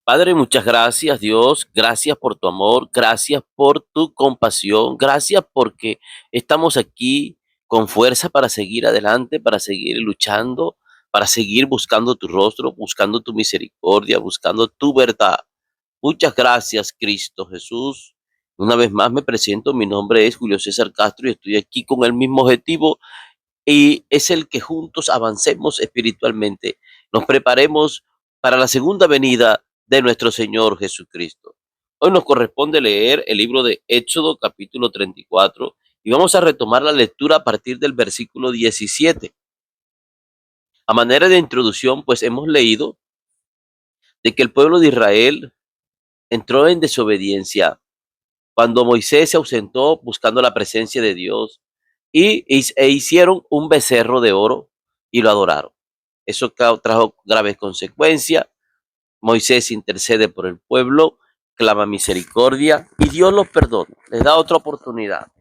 Padre, muchas gracias, Dios. Gracias por tu amor, gracias por tu compasión, gracias porque estamos aquí con fuerza para seguir adelante, para seguir luchando, para seguir buscando tu rostro, buscando tu misericordia, buscando tu verdad. Muchas gracias, Cristo Jesús. Una vez más me presento, mi nombre es Julio César Castro y estoy aquí con el mismo objetivo y es el que juntos avancemos espiritualmente, nos preparemos para la segunda venida de nuestro Señor Jesucristo. Hoy nos corresponde leer el libro de Éxodo capítulo 34 y vamos a retomar la lectura a partir del versículo 17. A manera de introducción, pues hemos leído de que el pueblo de Israel entró en desobediencia cuando Moisés se ausentó buscando la presencia de Dios e hicieron un becerro de oro y lo adoraron. Eso trajo graves consecuencias. Moisés intercede por el pueblo, clama misericordia y Dios los perdona, les da otra oportunidad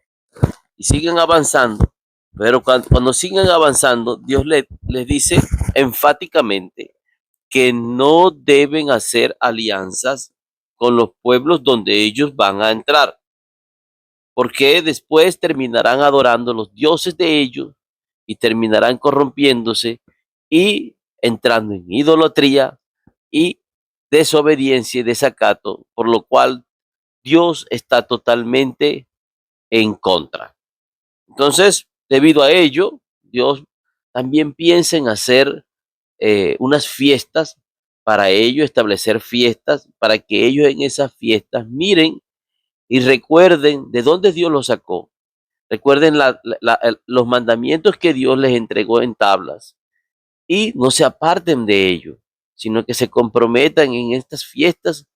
y siguen avanzando. Pero cuando siguen avanzando, Dios les dice enfáticamente que no deben hacer alianzas con los pueblos donde ellos van a entrar, porque después terminarán adorando los dioses de ellos y terminarán corrompiéndose y entrando en idolatría y desobediencia y desacato, por lo cual Dios está totalmente en contra. Entonces, debido a ello, Dios también piensa en hacer unas fiestas para ello, establecer fiestas para que ellos en esas fiestas miren y recuerden de dónde Dios los sacó. Recuerden los mandamientos que Dios les entregó en tablas y no se aparten de ello, sino que se comprometan en estas fiestas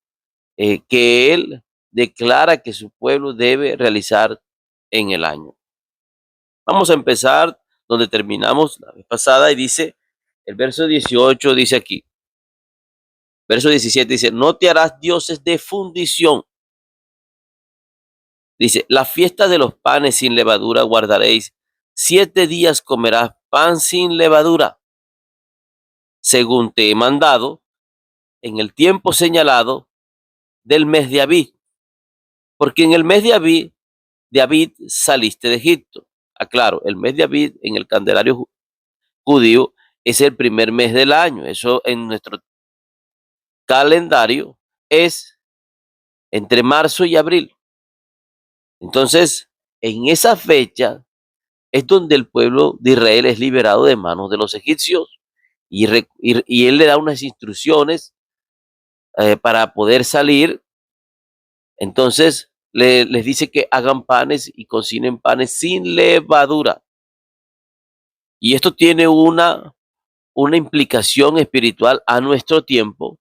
que Él declara que su pueblo debe realizar en el año. Vamos a empezar donde terminamos la vez pasada y dice, el verso 18 dice aquí, verso 17 dice, no te harás dioses de fundición. Dice, la fiesta de los panes sin levadura guardaréis, 7 días comerás pan sin levadura, según te he mandado, en el tiempo señalado del mes de Abib, porque en el mes de Abib saliste de Egipto. Aclaro, el mes de Abib en el candelario judío es el primer mes del año. Eso en nuestro calendario es entre marzo y abril. Entonces, en esa fecha es donde el pueblo de Israel es liberado de manos de los egipcios y él le da unas instrucciones para poder salir. Entonces les dice que hagan panes y cocinen panes sin levadura. Y esto tiene una implicación espiritual a nuestro tiempo,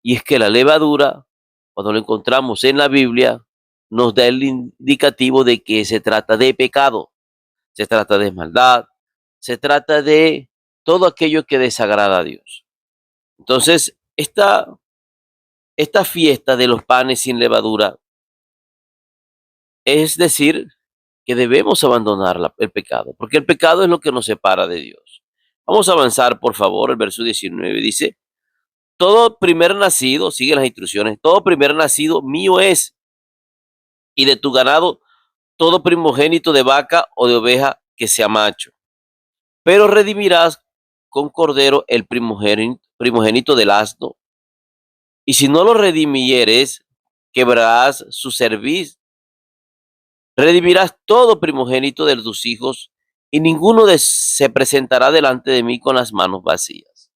y es que la levadura, cuando lo encontramos en la Biblia, nos da el indicativo de que se trata de pecado, se trata de maldad, se trata de todo aquello que desagrada a Dios. Entonces, esta fiesta de los panes sin levadura, es decir, que debemos abandonar el pecado, porque el pecado es lo que nos separa de Dios. Vamos a avanzar, por favor, el verso 19 dice, todo primer nacido, sigue las instrucciones, todo primer nacido mío es, y de tu ganado, todo primogénito de vaca o de oveja que sea macho. Pero redimirás con cordero el primogénito del asno, y si no lo redimieres, quebrarás su cerviz. Redimirás todo primogénito de tus hijos, y ninguno se presentará delante de mí con las manos vacías.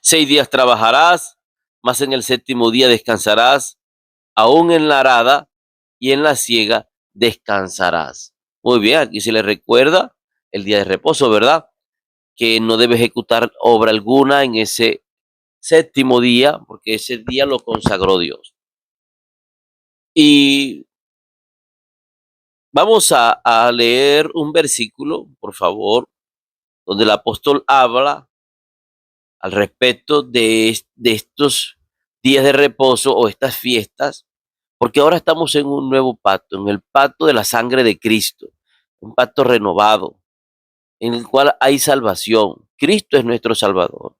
6 días trabajarás, mas en el séptimo día descansarás, aún en la arada y en la siega descansarás. Muy bien, aquí se le recuerda el día de reposo, ¿verdad? Que no debe ejecutar obra alguna en ese séptimo día, porque ese día lo consagró Dios. Y vamos a leer un versículo, por favor, donde el apóstol habla al respecto de estos días de reposo o estas fiestas, porque ahora estamos en un nuevo pacto, en el pacto de la sangre de Cristo, un pacto renovado, en el cual hay salvación. Cristo es nuestro Salvador,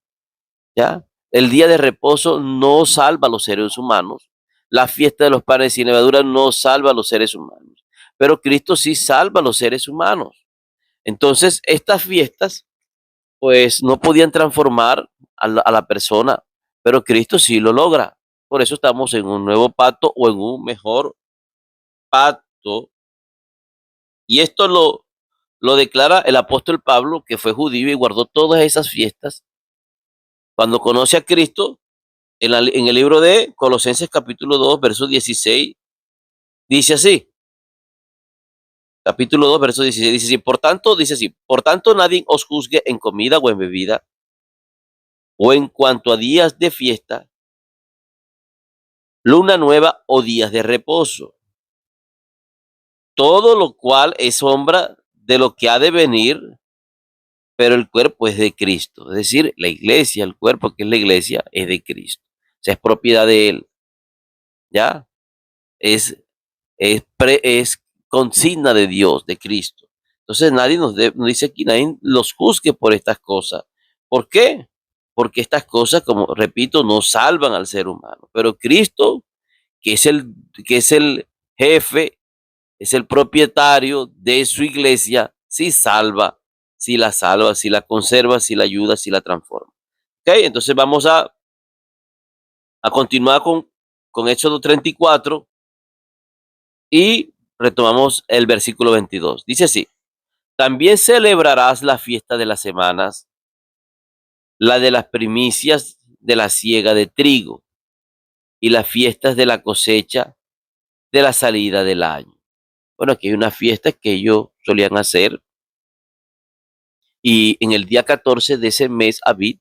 ¿ya? El día de reposo no salva a los seres humanos. La fiesta de los panes sin levadura no salva a los seres humanos. Pero Cristo sí salva a los seres humanos. Entonces, estas fiestas, pues, no podían transformar a la persona, pero Cristo sí lo logra. Por eso estamos en un nuevo pacto o en un mejor pacto. Y esto lo declara el apóstol Pablo, que fue judío y guardó todas esas fiestas. Cuando conoce a Cristo, en el libro de Colosenses capítulo 2 verso 16, dice así, capítulo 2 verso 16, dice así, dice así, por tanto nadie os juzgue en comida o en bebida, o en cuanto a días de fiesta, luna nueva o días de reposo, todo lo cual es sombra de lo que ha de venir, pero el cuerpo es de Cristo. Es decir, la iglesia, el cuerpo que es la iglesia, es de Cristo. O sea, es propiedad de Él, ¿ya? Es, es consigna de Dios, de Cristo. Entonces nadie nos dice aquí, nadie los juzgue por estas cosas. ¿Por qué? Porque estas cosas, como repito, no salvan al ser humano. Pero Cristo, que es que es el jefe, es el propietario de su iglesia, sí salva, sí la conserva, sí la ayuda, sí la transforma. ¿Ok? Entonces vamos a continuar con Éxodo 34 y retomamos el versículo 22. Dice así, también celebrarás la fiesta de las semanas, la de las primicias de la siega de trigo y las fiestas de la cosecha de la salida del año. Bueno, aquí hay una fiesta que ellos solían hacer y en el día 14 de ese mes, Abid,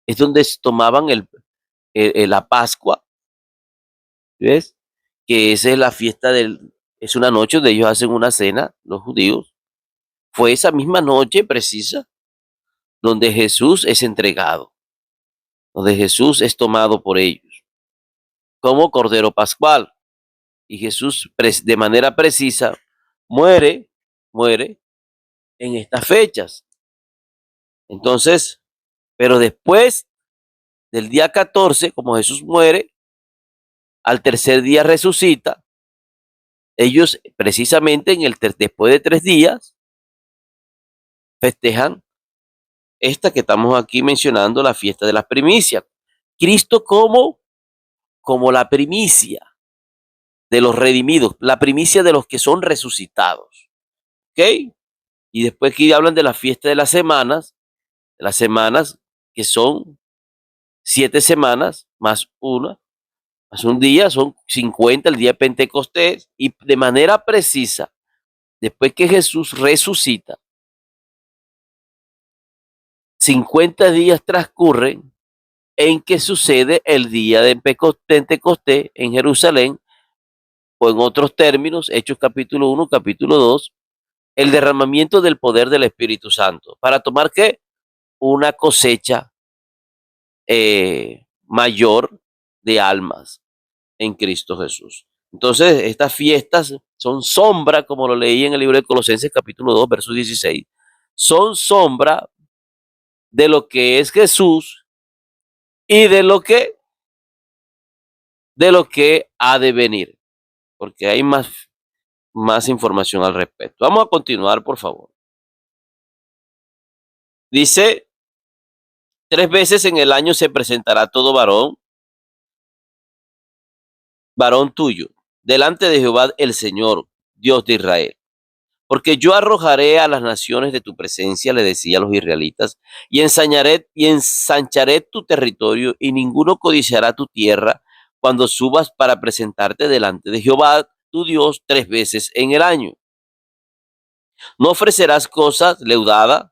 es donde tomaban la Pascua, ¿ves? Que esa es la fiesta es una noche donde ellos hacen una cena, los judíos. Fue esa misma noche precisa donde Jesús es entregado, donde Jesús es tomado por ellos como Cordero Pascual. Y Jesús de manera precisa muere en estas fechas. Entonces, pero después del día 14, como Jesús muere, al tercer día resucita, ellos precisamente después de 3 días festejan esta que estamos aquí mencionando, la fiesta de las primicias. Cristo como la primicia de los redimidos, la primicia de los que son resucitados. ¿Ok? Y después aquí hablan de la fiesta de las semanas que son 7 semanas más una, más un día, son 50 el día de Pentecostés, y de manera precisa, después que Jesús resucita, 50 días transcurren en que sucede el día de Pentecostés en Jerusalén, o en otros términos, Hechos capítulo 1, capítulo 2, el derramamiento del poder del Espíritu Santo, para tomar ¿qué? Una cosecha mayor de almas en Cristo Jesús. Entonces, estas fiestas son sombra, como lo leí en el libro de Colosenses capítulo 2, verso 16, son sombra de lo que es Jesús y de lo que ha de venir, porque hay más información al respecto. Vamos a continuar, por favor. Dice, 3 veces en el año se presentará todo varón tuyo, delante de Jehová el Señor, Dios de Israel. Porque yo arrojaré a las naciones de tu presencia, le decía a los israelitas, y ensancharé tu territorio, y ninguno codiciará tu tierra cuando subas para presentarte delante de Jehová tu Dios 3 veces en el año. No ofrecerás cosas leudadas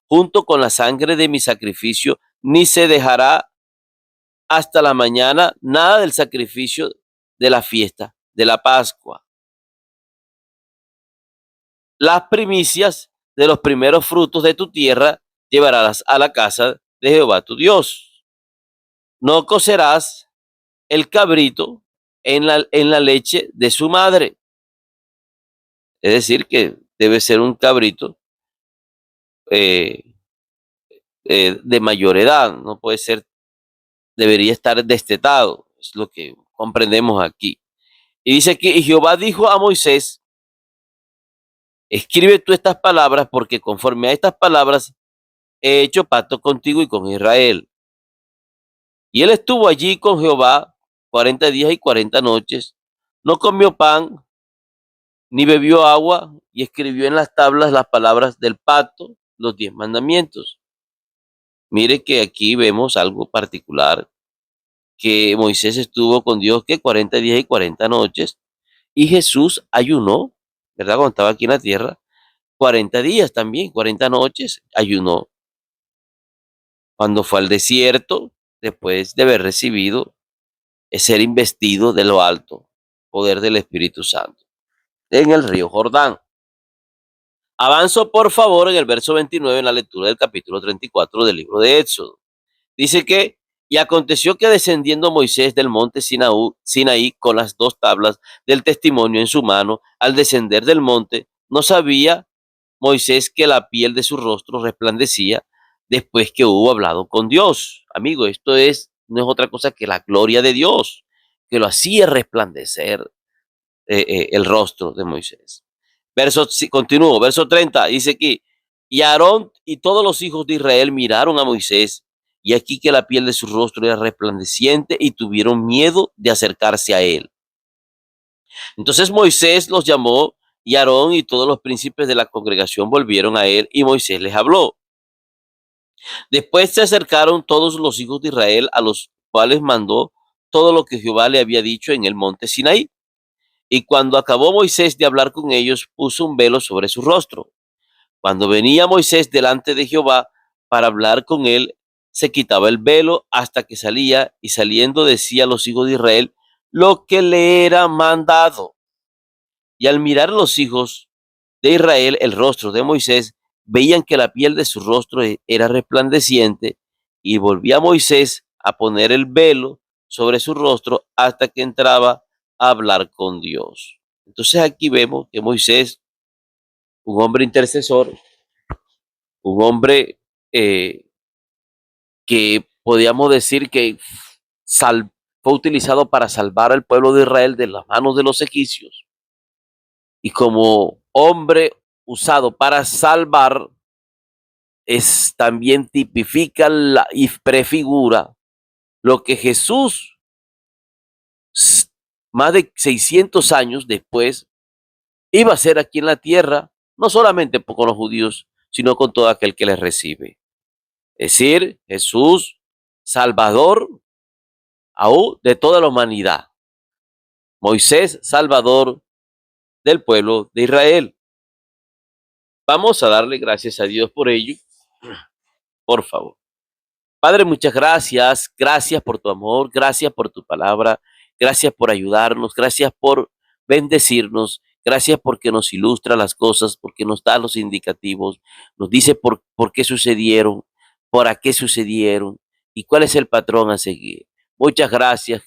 junto con la sangre de mi sacrificio, ni se dejará hasta la mañana nada del sacrificio de la fiesta, de la Pascua. Las primicias de los primeros frutos de tu tierra llevarás a la casa de Jehová tu Dios. No cocerás el cabrito en la leche de su madre. Es decir, que debe ser un cabrito eh, de mayor edad, no puede ser debería estar destetado, es lo que comprendemos aquí. Y dice que y Jehová dijo a Moisés, escribe tú estas palabras porque conforme a estas palabras he hecho pacto contigo y con Israel. Y él estuvo allí con Jehová 40 días y 40 noches, no comió pan ni bebió agua, y escribió en las tablas las palabras del pacto, los 10 mandamientos. Mire que aquí vemos algo particular, que Moisés estuvo con Dios que 40 días y 40 noches, y Jesús ayunó, ¿verdad? Cuando estaba aquí en la tierra, 40 días también, 40 noches ayunó. Cuando fue al desierto, después de haber recibido ser investido de lo alto, poder del Espíritu Santo, en el río Jordán. Avanzo, por favor, en el verso 29 en la lectura del capítulo 34 del libro de Éxodo. Dice que, y aconteció que descendiendo Moisés del monte Sinaí con las dos tablas del testimonio en su mano, al descender del monte, no sabía Moisés que la piel de su rostro resplandecía después que hubo hablado con Dios. Amigo, no es otra cosa que la gloria de Dios, que lo hacía resplandecer el rostro de Moisés. Continúo, verso 30, dice aquí, y Aarón y todos los hijos de Israel miraron a Moisés, y aquí que la piel de su rostro era resplandeciente, y tuvieron miedo de acercarse a él. Entonces Moisés los llamó, y Aarón y todos los príncipes de la congregación volvieron a él, y Moisés les habló. Después se acercaron todos los hijos de Israel, a los cuales mandó todo lo que Jehová le había dicho en el monte Sinaí. Y cuando acabó Moisés de hablar con ellos, puso un velo sobre su rostro. Cuando venía Moisés delante de Jehová para hablar con él, se quitaba el velo hasta que salía, y saliendo decía a los hijos de Israel lo que le era mandado. Y al mirar a los hijos de Israel el rostro de Moisés, veían que la piel de su rostro era resplandeciente, y volvía Moisés a poner el velo sobre su rostro hasta que entraba a hablar con Dios. Entonces aquí vemos que Moisés, un hombre intercesor, un hombre que podíamos decir que fue utilizado para salvar al pueblo de Israel de las manos de los egipcios, y como hombre usado para salvar, también tipifica y prefigura lo que Jesús, más de 600 años después, iba a hacer aquí en la tierra, no solamente con los judíos, sino con todo aquel que les recibe. Es decir, Jesús, Salvador aún de toda la humanidad. Moisés, Salvador del pueblo de Israel. Vamos a darle gracias a Dios por ello, por favor. Padre, muchas gracias. Gracias por tu amor, gracias por tu palabra, gracias por ayudarnos, gracias por bendecirnos, gracias porque nos ilustra las cosas, porque nos da los indicativos, nos dice por qué sucedieron, para qué sucedieron y cuál es el patrón a seguir. Muchas gracias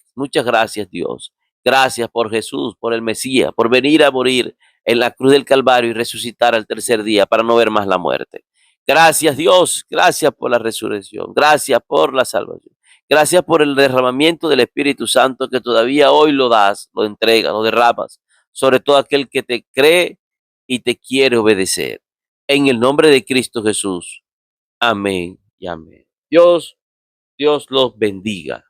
Dios. Gracias por Jesús, por el Mesías, por venir a morir en la cruz del Calvario y resucitar al tercer día para no ver más la muerte. Gracias Dios, gracias por la resurrección, gracias por la salvación, gracias por el derramamiento del Espíritu Santo que todavía hoy lo das, lo entregas, lo derramas sobre todo aquel que te cree y te quiere obedecer. En el nombre de Cristo Jesús. Amén y amén. Dios los bendiga.